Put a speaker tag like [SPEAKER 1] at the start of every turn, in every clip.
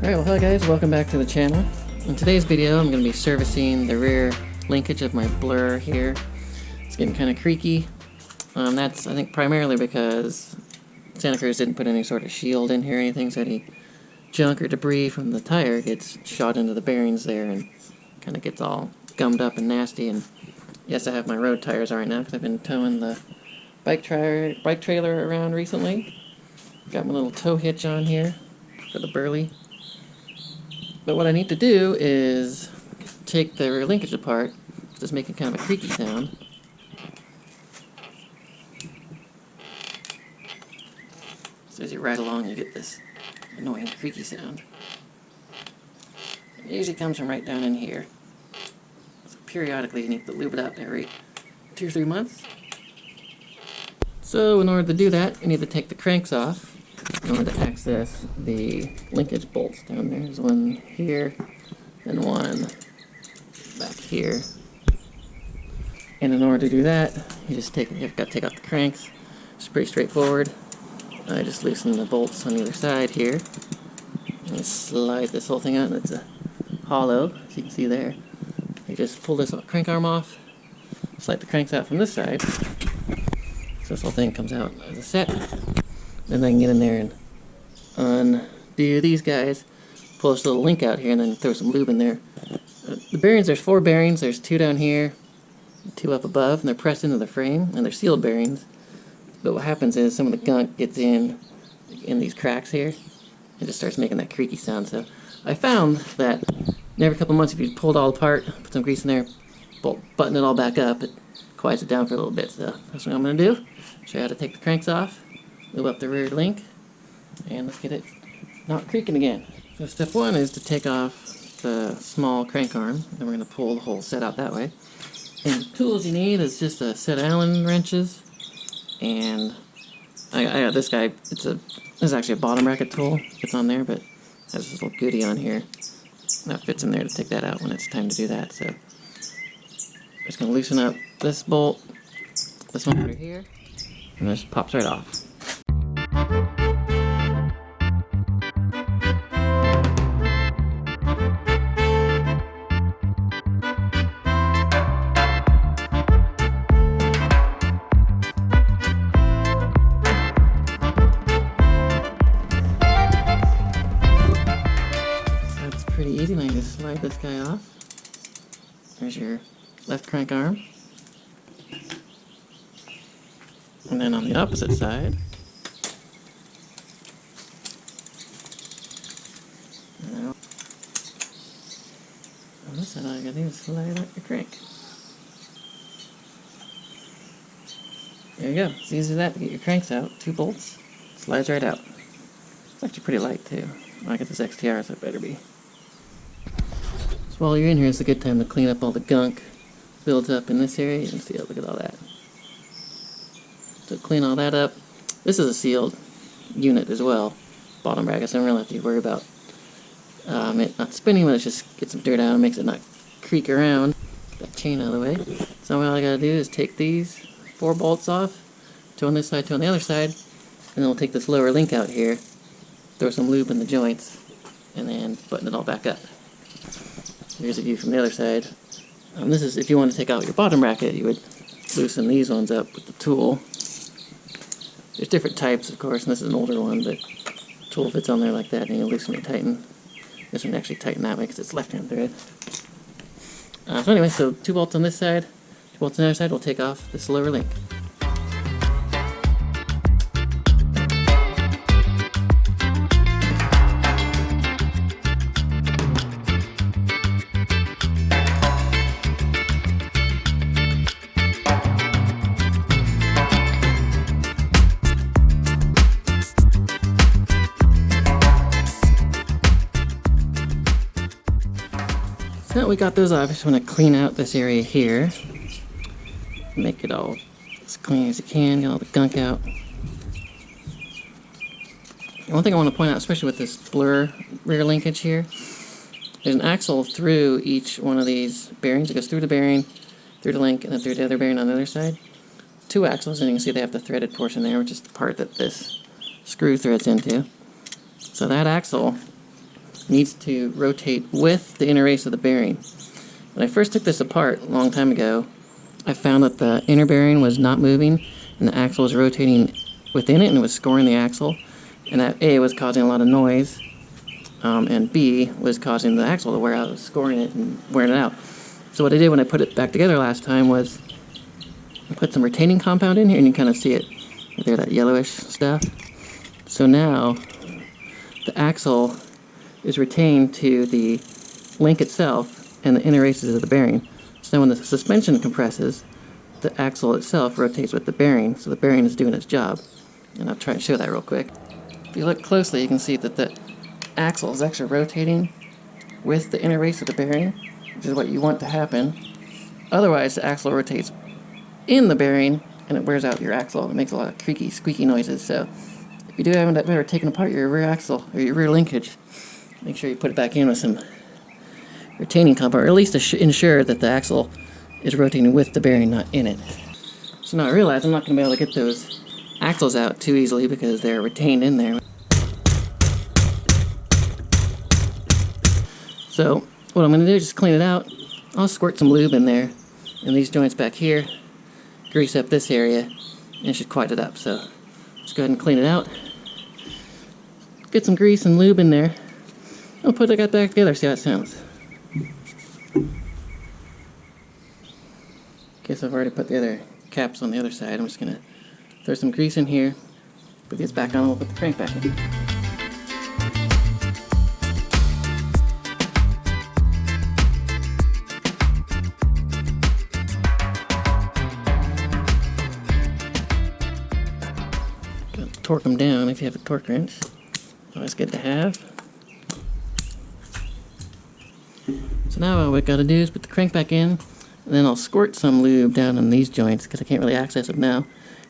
[SPEAKER 1] Alright, well hi guys, welcome back to the channel. In today's video I'm going to be servicing the rear linkage of my Blur here. It's getting kind of creaky. That's I think primarily because Santa Cruz didn't put any sort of shield in here or anything, so any junk or debris from the tire gets shot into the bearings there and kind of gets all gummed up and nasty. And yes, I have my road tires on right now because I've been towing the bike trailer around recently. Got my little tow hitch on here for the burley. But what I need to do is take the rear linkage apart. It's making kind of a creaky sound. So as you ride along, you get this annoying creaky sound. It usually comes from right down in here. So periodically you need to lube it up every 2 or 3 months. So in order to do that, you need to take the cranks off in order to access the linkage bolts down there. There's one here, then one back here. And in order to do that, you've got to take out the cranks. It's pretty straightforward. I just loosen the bolts on either side here. And slide this whole thing out, and it's a hollow, as you can see there. You just pull this crank arm off, slide the cranks out from this side. So this whole thing comes out as a set. Then I can get in there and undo these guys, pull this little link out here, and then throw some lube in there. The bearings, there's 4 bearings. There's 2 down here, 2 up above, and they're pressed into the frame, and they're sealed bearings. But what happens is some of the gunk gets in these cracks here and just starts making that creaky sound. So I found that every couple months, if you pull it all apart, put some grease in there, button it all back up, it quiets it down for a little bit. So that's what I'm going to do. Show you how to take the cranks off, move up the rear link, and let's get it not creaking again. So step 1 is to take off the small crank arm, and we're going to pull the whole set out that way. And the tools you need is just a set of Allen wrenches, and I got this guy. This is actually a bottom bracket tool. It's on there, but it has this little goodie on here. That fits in there to take that out when it's time to do that. So I'm just going to loosen up this bolt, this one right here, and this pops right off. That's pretty easy. Now you just slide this guy off. There's your left crank arm. And then on the opposite side, now, on this side all you gotta do is slide out your crank. There you go. It's easy as that to get your cranks out. 2 bolts, slides right out. It's actually pretty light too. I got this XTR, so it better be. So while you're in here, it's a good time to clean up all the gunk builds up in this area. You can see, look at all that. So clean all that up. This is a sealed unit as well. Bottom bracket, so I don't really have to worry about it not spinning, but it just gets some dirt out and makes it not creak around. Get that chain out of the way. So all I gotta do is take these 4 bolts off, 2 on this side, 2 on the other side, and then we'll take this lower link out here, throw some lube in the joints, and then button it all back up. Here's a view from the other side. This is if you want to take out your bottom bracket, you would loosen these ones up with the tool. There's different types, of course, and this is an older one, but the tool fits on there like that, and you loosen and tighten. This one actually tighten that way because it's left-hand thread. So anyway, so 2 bolts on this side, 2 bolts on the other side. We'll take off this lower link. So now we got those off, I just want to clean out this area here. Make it all as clean as you can, get all the gunk out. One thing I want to point out, especially with this Blur rear linkage here, there's an axle through each one of these bearings. It goes through the bearing, through the link, and then through the other bearing on the other side. 2 axles, and you can see they have the threaded portion there, which is the part that this screw threads into. So that axle needs to rotate with the inner race of the bearing. When I first took this apart a long time ago, I found that the inner bearing was not moving and the axle was rotating within it and it was scoring the axle, and that A was causing a lot of noise, and B was causing the axle to wear out. It was scoring it and wearing it out. So what I did when I put it back together last time was I put some retaining compound in here, and you kind of see it right there, that yellowish stuff. So now the axle is retained to the link itself and the inner races of the bearing. So when the suspension compresses, the axle itself rotates with the bearing, so the bearing is doing its job. And I'll try and show that real quick. If you look closely, you can see that the axle is actually rotating with the inner race of the bearing, which is what you want to happen. Otherwise, the axle rotates in the bearing and it wears out your axle. It makes a lot of creaky, squeaky noises. So if you do have ever taken apart your rear axle or your rear linkage, make sure you put it back in with some retaining compound, or at least ensure that the axle is rotating with the bearing, not in it. So now I realize I'm not going to be able to get those axles out too easily because they're retained in there. So what I'm going to do is just clean it out. I'll squirt some lube in there, and these joints back here, grease up this area, and it should quiet it up. So let's go ahead and clean it out. Get some grease and lube in there. I'll put it back together, see how it sounds. Guess I've already put the other caps on the other side. I'm just going to throw some grease in here, put these back on, and we'll put the crank back in. Torque them down if you have a torque wrench. Always good to have. So now all we've got to do is put the crank back in, and then I'll squirt some lube down on these joints because I can't really access them now.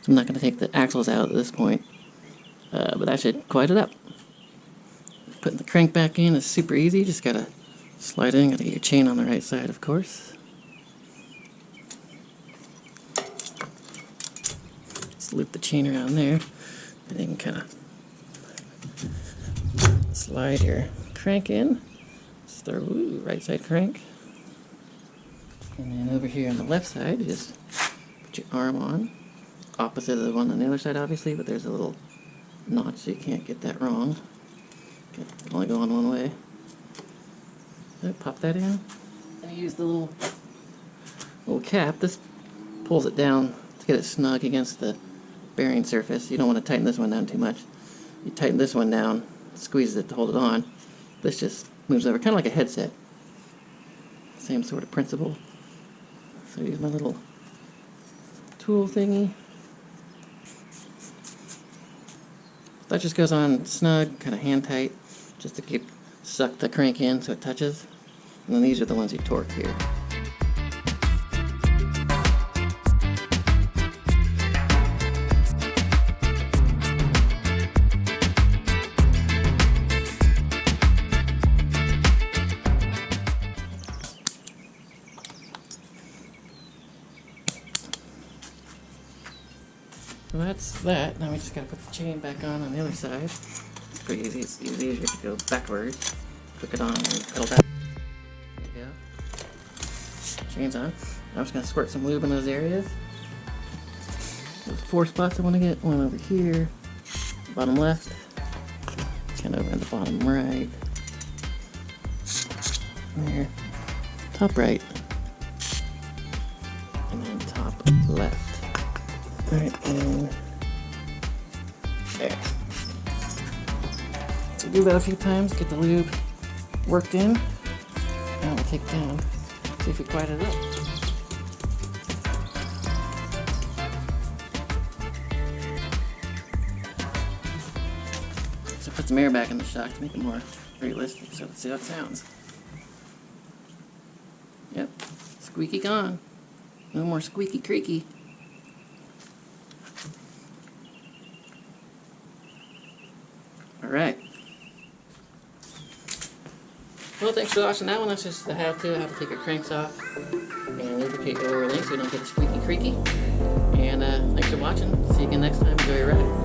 [SPEAKER 1] So I'm not going to take the axles out at this point. But that should quiet it up. Putting the crank back in is super easy. Just got to slide in. Got to get your chain on the right side, of course. Just loop the chain around there. And you can kind of slide your crank in. Just throw right side crank. And then over here on the left side, you just put your arm on. Opposite of the one on the other side, obviously, but there's a little notch so you can't get that wrong. Can only go on one way. So pop that in. And you use the little cap. This pulls it down to get it snug against the bearing surface. You don't want to tighten this one down too much. You tighten this one down, squeeze it to hold it on. This just moves over, kind of like a headset. Same sort of principle. So I use my little tool thingy. That just goes on snug, kind of hand tight, just to suck the crank in so it touches. And then these are the ones you torque here. So that's that. Now we just gotta put the chain back on the other side. It's pretty easy. It's easier to go backwards. Click it on and pedal back. There you go. Chain's on. Now I'm just gonna squirt some lube in those areas. There's 4 spots I want to get. One over here, bottom left, and over at the bottom right. There. Top right. And then top left. Alright, and there. So do that a few times, get the lube worked in. Now we'll take it down, see if we quiet it up. So put some air back in the shock to make it more realistic, so let's see how it sounds. Yep, squeaky gone. No more squeaky creaky. Alright. Well, thanks for watching that one. That's just the how to take your cranks off and lubricate your lower link so you don't get the squeaky creaky. And thanks for watching. See you again next time. Enjoy your ride.